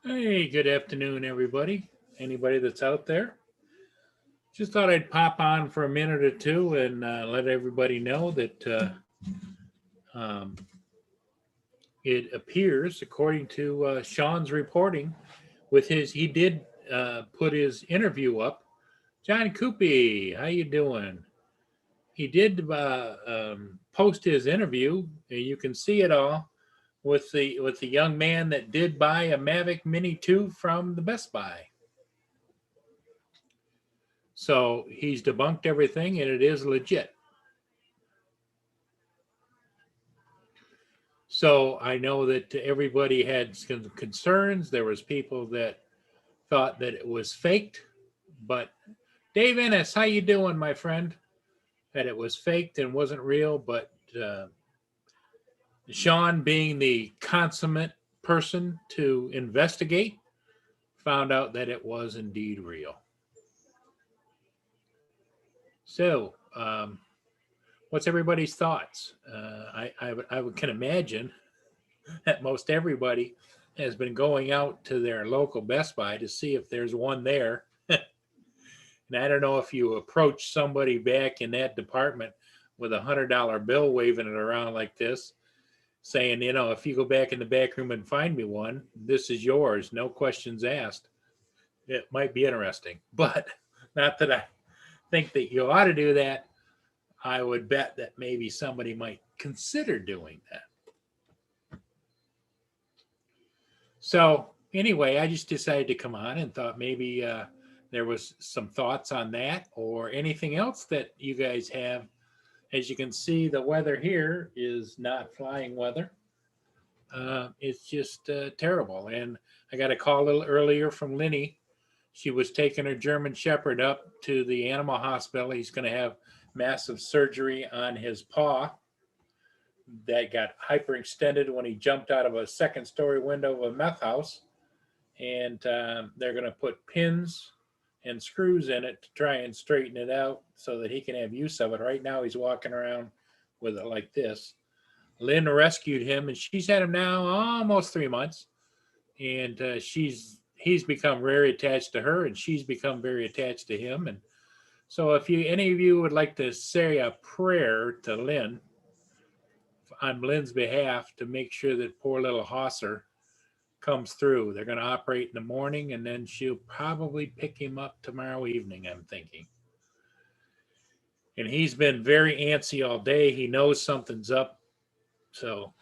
Hey, good afternoon, everybody. Anybody that's out there? Just thought I'd pop on for a minute or two and let everybody know that um, it appears, according to Sean's reporting, he did put his interview up. John Coopy, how you doing? He did post his interview. You can see it all with the young man that did buy a Mavic Mini 2 from the Best Buy. So he's debunked everything, and it is legit. So I know that everybody had some concerns. There was people that thought that it was faked, but Dave Ennis, how you doing, my friend? That it was faked and wasn't real, but Sean, being the consummate person to investigate, found out that it was indeed real. So, what's everybody's thoughts? I can imagine that most everybody has been going out to their local Best Buy to see if there's one there. And I don't know if you approach somebody back in that department with $100 bill waving it around like this, saying, if you go back in the back room and find me one, this is yours, no questions asked. It might be interesting, but not that I think that you ought to do that. I would bet that maybe somebody might consider doing that. So anyway, I just decided to come on and thought maybe there was some thoughts on that or anything else that you guys have. As you can see, the weather here is not flying weather. It's just terrible. And I got a call a little earlier from Lenny. She was taking her German Shepherd up to the animal hospital. He's going to have massive surgery on his paw that got hyperextended when he jumped out of a second-story window of a meth house. And they're going to put pins and screws in it to try and straighten it out so that he can have use of it. Right now, he's walking around with it like this. Lynn rescued him, and she's had him now almost 3 months. And he's become very attached to her, and she's become very attached to him. And so, if any of you would like to say a prayer to Lynn on Lynn's behalf to make sure that poor little Hosser comes through. They're going to operate in the morning, and then she'll probably pick him up tomorrow evening, I'm thinking. And he's been very antsy all day. He knows something's up. So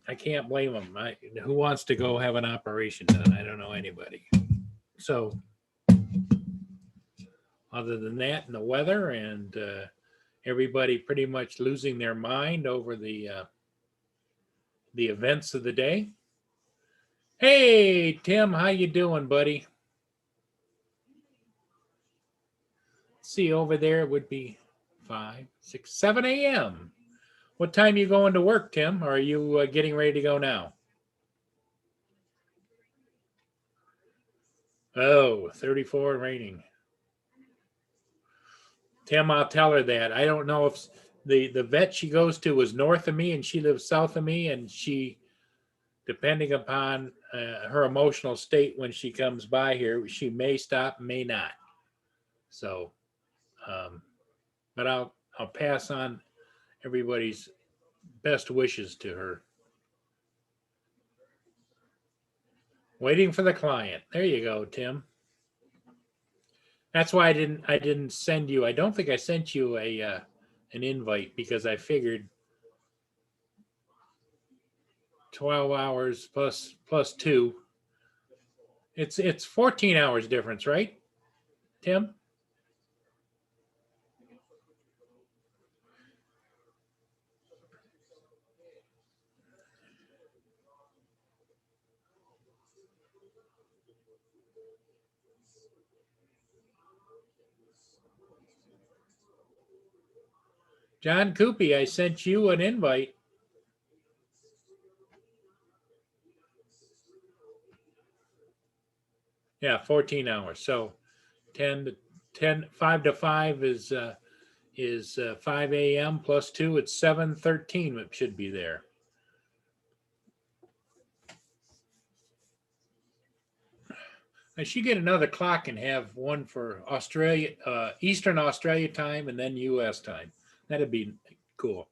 I can't blame him. Who wants to go have an operation done? I don't know anybody. So other than that and the weather and everybody pretty much losing their mind over the events of the day. Hey, Tim, how you doing, buddy? See, over there it would be 5, 6, 7 a.m. What time are you going to work, Tim? Or are you getting ready to go now? Oh, 34 and raining. Tim, I'll tell her that. I don't know if the vet she goes to is north of me and she lives south of me, and she, depending upon her emotional state when she comes by here, she may stop, may not. So, but I'll pass on everybody's best wishes to her. Waiting for the client. There you go, Tim. That's why I didn't send you. I don't think I sent you an invite because I figured 12 hours plus 2. It's 14 hours difference, right, Tim? John Coopy, I sent you an invite. Yeah, 14 hours. So 10 to 10, 5 to 5 is 5 a.m. plus 2. It's 7:13. It should be there. I should get another clock and have one for Australia, Eastern Australia time, and then U.S. time. That'd be cool.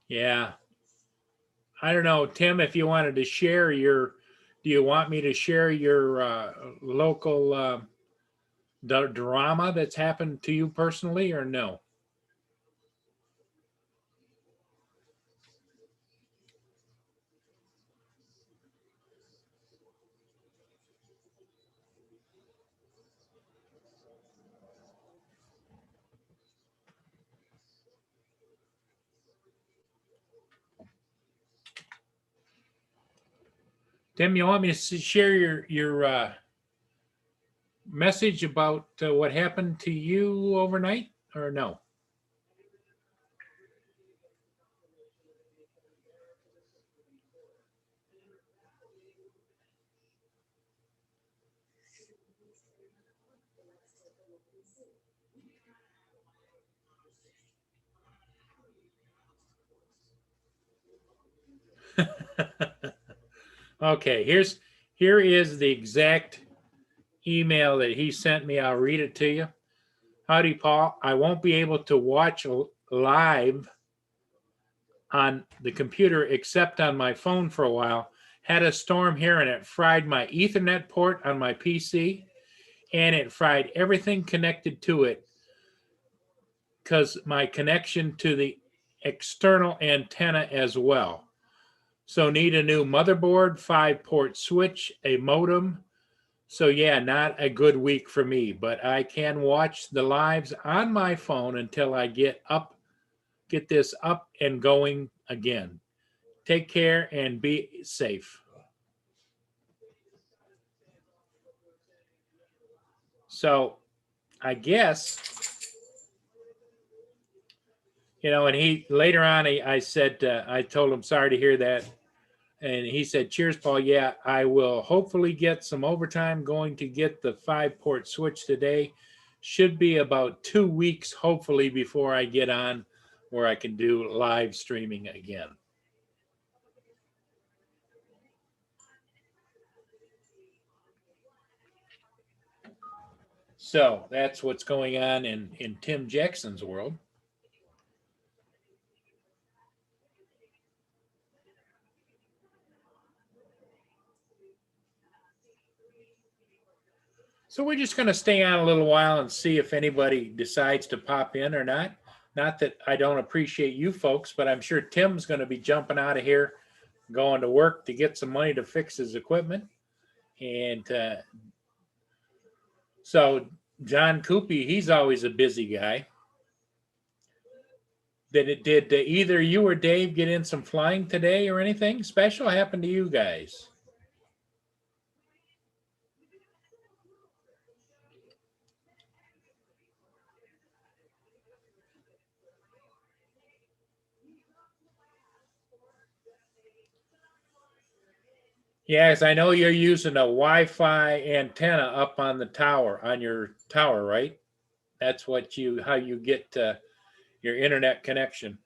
Yeah. I don't know, Tim, if you wanted to share your, do you want me to share your local drama that's happened to you personally or no? Tim, you want me to share your message about what happened to you overnight or no? Okay, here is the exact email that he sent me. I'll read it to you. Howdy, Paul. I won't be able to watch live on the computer except on my phone for a while. Had a storm here and it fried my Ethernet port on my PC and it fried everything connected to it because my connection to the external antenna as well. So need a new motherboard, 5-port switch, a modem. So yeah, not a good week for me, but I can watch the lives on my phone until I get this up and going again. Take care and be safe. So I guess, and he later on, I said, I told him, sorry to hear that. And he said, cheers, Paul. Yeah, I will hopefully get some overtime going to get the 5-port switch today. Should be about 2 weeks, hopefully, before I get on where I can do live streaming again. So that's what's going on in Tim Jackson's world. So we're just going to stay on a little while and see if anybody decides to pop in or not. Not that I don't appreciate you folks, but I'm sure Tim's going to be jumping out of here, going to work to get some money to fix his equipment. And so John Coopy, he's always a busy guy. Did either you or Dave get in some flying today or anything special happened to you guys? Yes, I know you're using a Wi-Fi antenna up on the tower, on your tower, right? That's how you get your internet connection.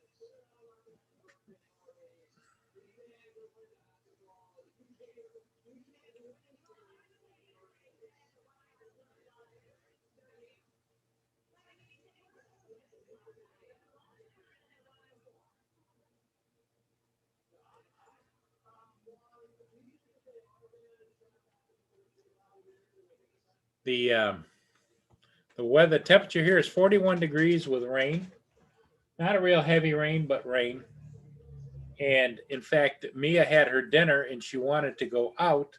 The weather temperature here is 41 degrees with rain. Not a real heavy rain, but rain. And in fact, Mia had her dinner and she wanted to go out.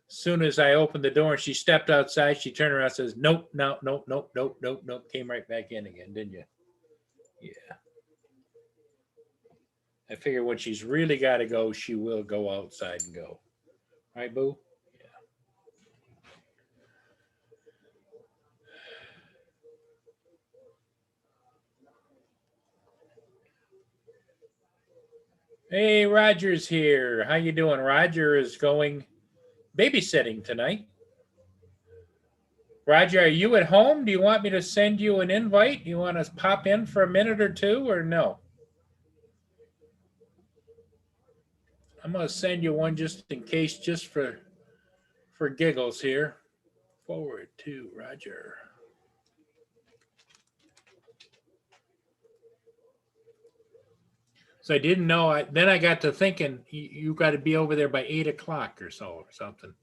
soon as I opened the door and she stepped outside, she turned around and says, nope, no, nope, nope, nope, nope, nope. Came right back in again, didn't you? Yeah. I figure when she's really got to go, she will go outside and go. Right, Boo? Hey, Roger's here. How you doing? Roger is going babysitting tonight. Roger, are you at home? Do you want me to send you an invite? Do you want to pop in for a minute or two or no? I'm going to send you one just in case, just for giggles here. Forward to Roger. So I didn't know. Then I got to thinking, you got to be over there by 8 o'clock or so or something.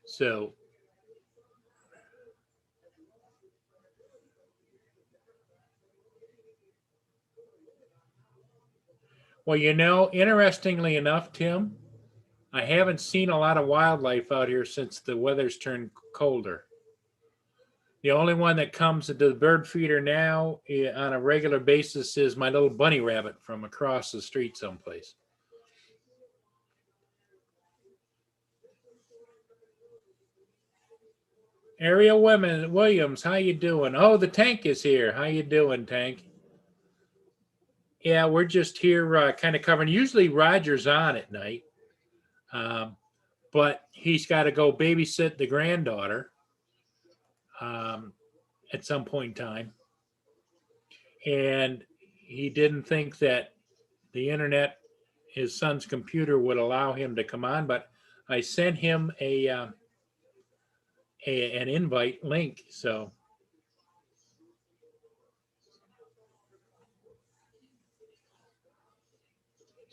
So well, interestingly enough, Tim, I haven't seen a lot of wildlife out here since the weather's turned colder. The only one that comes to the bird feeder now on a regular basis is my little bunny rabbit from across the street someplace. Ariel Williams, how you doing? Oh, the Tank is here. How you doing, Tank? Yeah, we're just here kind of covering. Usually Roger's on at night, but he's got to go babysit the granddaughter at some point in time. And he didn't think that the internet, his son's computer, would allow him to come on, but I sent him an invite link. So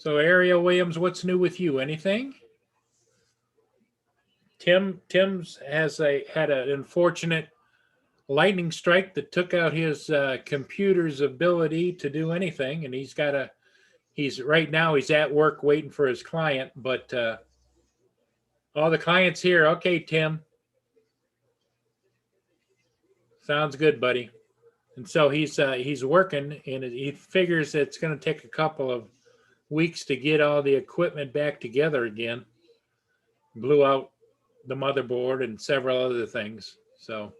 Ariel Williams, what's new with you? Anything? Tim's had an unfortunate lightning strike that took out his computer's ability to do anything, and he's right now he's at work waiting for his client, but all the client's here. Okay, Tim. Sounds good, buddy. And so he's working, and he figures it's going to take a couple of weeks to get all the equipment back together again. Blew out the motherboard and several other things. So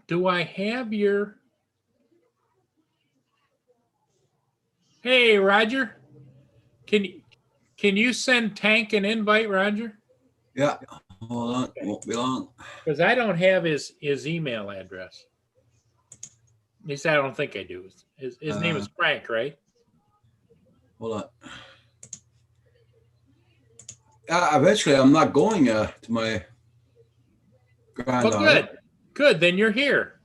do I have your... Hey, Roger, can you send Tank an invite, Roger? Yeah, hold on, won't be long. Because I don't have his email address. At least I don't think I do. His name is Frank, right? Hold on. Eventually, I'm not going to my granddaughter. Well, good. Then you're here.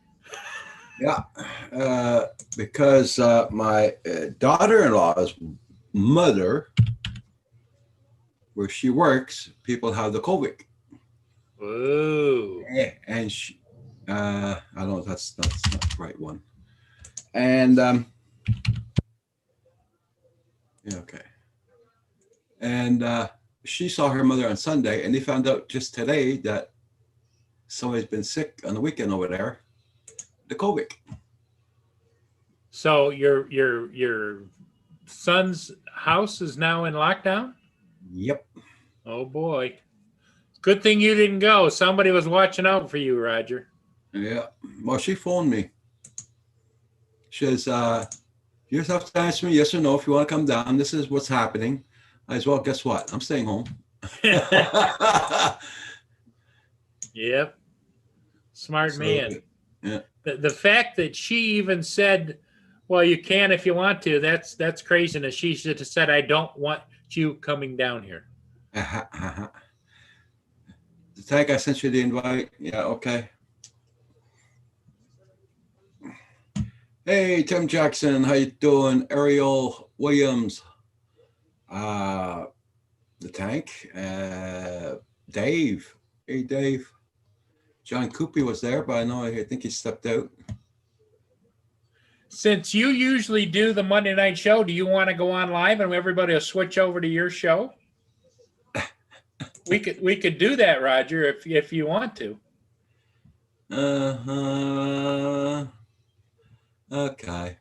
Yeah, because my daughter-in-law's mother, where she works, people have the COVID. Whoa. And she, I don't know, that's not the right one. And yeah, okay. And she saw her mother on Sunday, and they found out just today that somebody's been sick on the weekend over there, the COVID. So your son's house is now in lockdown? Yep. Oh boy. Good thing you didn't go. Somebody was watching out for you, Roger. Yeah. Well, she phoned me. She says, you just have to answer me yes or no if you want to come down. This is what's happening. I said, well, guess what? I'm staying home. Yep. Smart man. Yeah. The fact that she even said, well, you can if you want to, that's craziness. She should have said, I don't want you coming down here. The Tank, I sent you the invite. Yeah, okay. Hey, Tim Jackson, how you doing? Ariel Williams, the Tank, Dave. Hey, Dave. John Coopy was there, but I think he stepped out. Since you usually do the Monday night show, do you want to go on live and everybody will switch over to your show? We could do that, Roger, if you want to. Okay.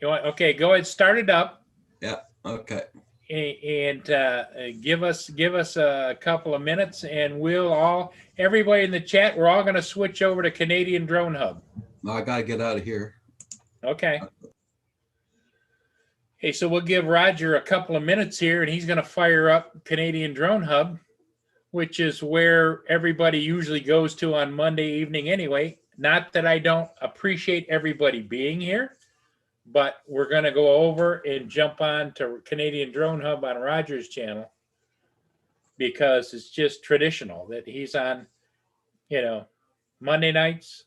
Okay, go ahead, start it up. Yeah. Okay. And give us a couple of minutes, and everybody in the chat, we're all going to switch over to Canadian Drone Hub. I gotta get out of here. Okay. Hey, so we'll give Roger a couple of minutes here, and he's going to fire up Canadian Drone Hub, which is where everybody usually goes to on Monday evening anyway. Not that I don't appreciate everybody being here, but we're going to go over and jump on to Canadian Drone Hub on Roger's channel because it's just traditional that he's on, Monday nights,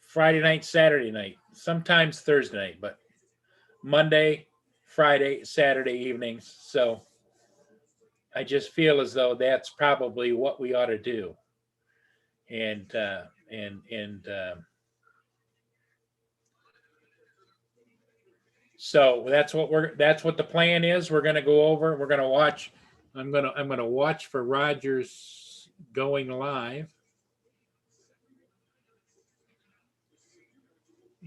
Friday night, Saturday night, sometimes Thursday night, but Monday, Friday, Saturday evenings. So I just feel as though that's probably what we ought to do. So that's what the plan is. We're going to go over, we're going to watch. I'm going to watch for Rogers going live.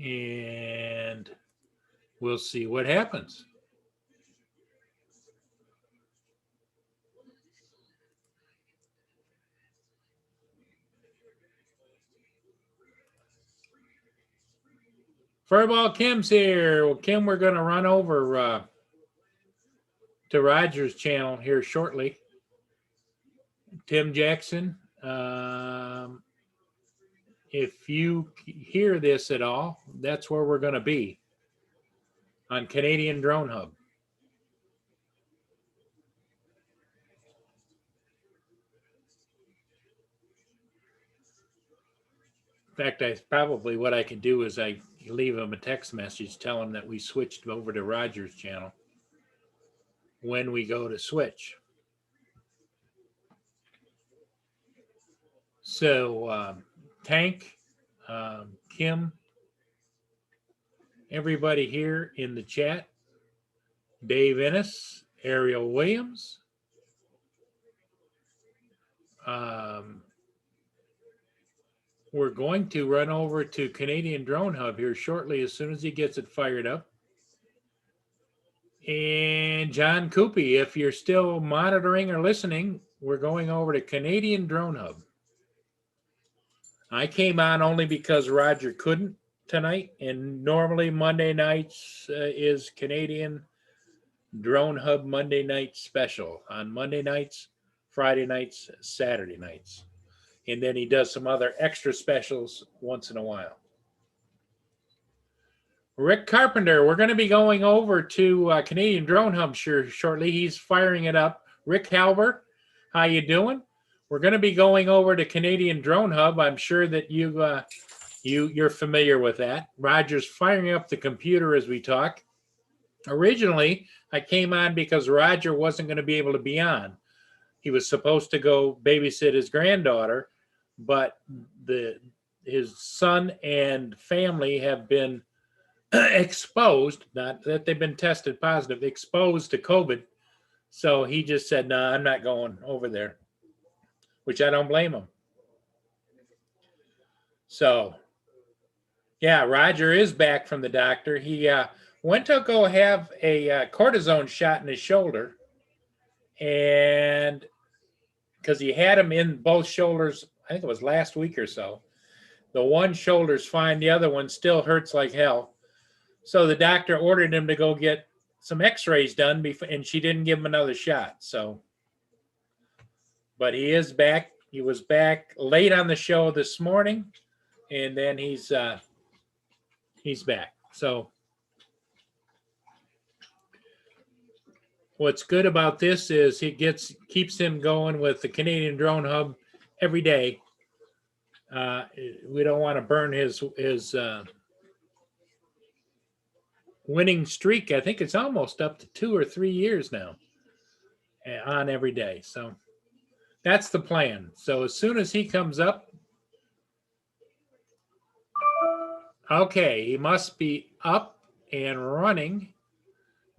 And we'll see what happens. Furball Kim's here. Well, Kim, we're going to run over to Roger's channel here shortly. Tim Jackson, if you hear this at all, that's where we're going to be on Canadian Drone Hub. In fact, probably what I can do is I leave him a text message, tell him that we switched over to Roger's channel when we go to switch. So Tank, Kim, everybody here in the chat, Dave Ennis, Ariel Williams, we're going to run over to Canadian Drone Hub here shortly as soon as he gets it fired up. And John Coopy, if you're still monitoring or listening, we're going over to Canadian Drone Hub. I came on only because Roger couldn't tonight, and normally Monday nights is Canadian Drone Hub Monday night special on Monday nights, Friday nights, Saturday nights. And then he does some other extra specials once in a while. Rick Carpenter, we're going to be going over to Canadian Drone Hub shortly. He's firing it up. Rick Halber, how you doing? We're going to be going over to Canadian Drone Hub. I'm sure that you're familiar with that. Roger's firing up the computer as we talk. Originally, I came on because Roger wasn't going to be able to be on. He was supposed to go babysit his granddaughter, but his son and family have been exposed, not that they've been tested positive, exposed to COVID. So he just said, no, I'm not going over there, which I don't blame him. So, yeah, Roger is back from the doctor. He went to go have a cortisone shot in his shoulder, and because he had him in both shoulders, I think it was last week or so. The one shoulder's fine, the other one still hurts like hell. So the doctor ordered him to go get some x-rays done, and she didn't give him another shot. So, but he is back. He was back late on the show this morning, and then he's back. So what's good about this is keeps him going with the Canadian Drone Hub every day. We don't want to burn his winning streak. I think it's almost up to 2 or 3 years now on every day. So That's the plan. So as soon as he comes up, okay, he must be up and running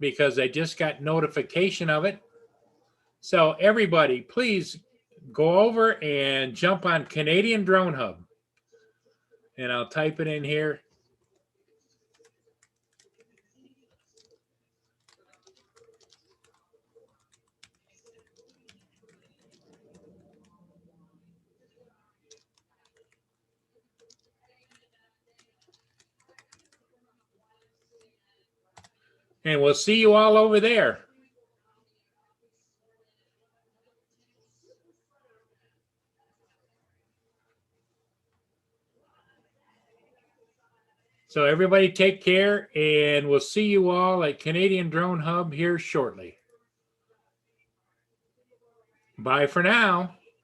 because I just got notification of it. So everybody, please go over and jump on Canadian Drone Hub. And I'll type it in here. And we'll see you all over there. So everybody take care, and we'll see you all at Canadian Drone Hub here shortly. Bye for now.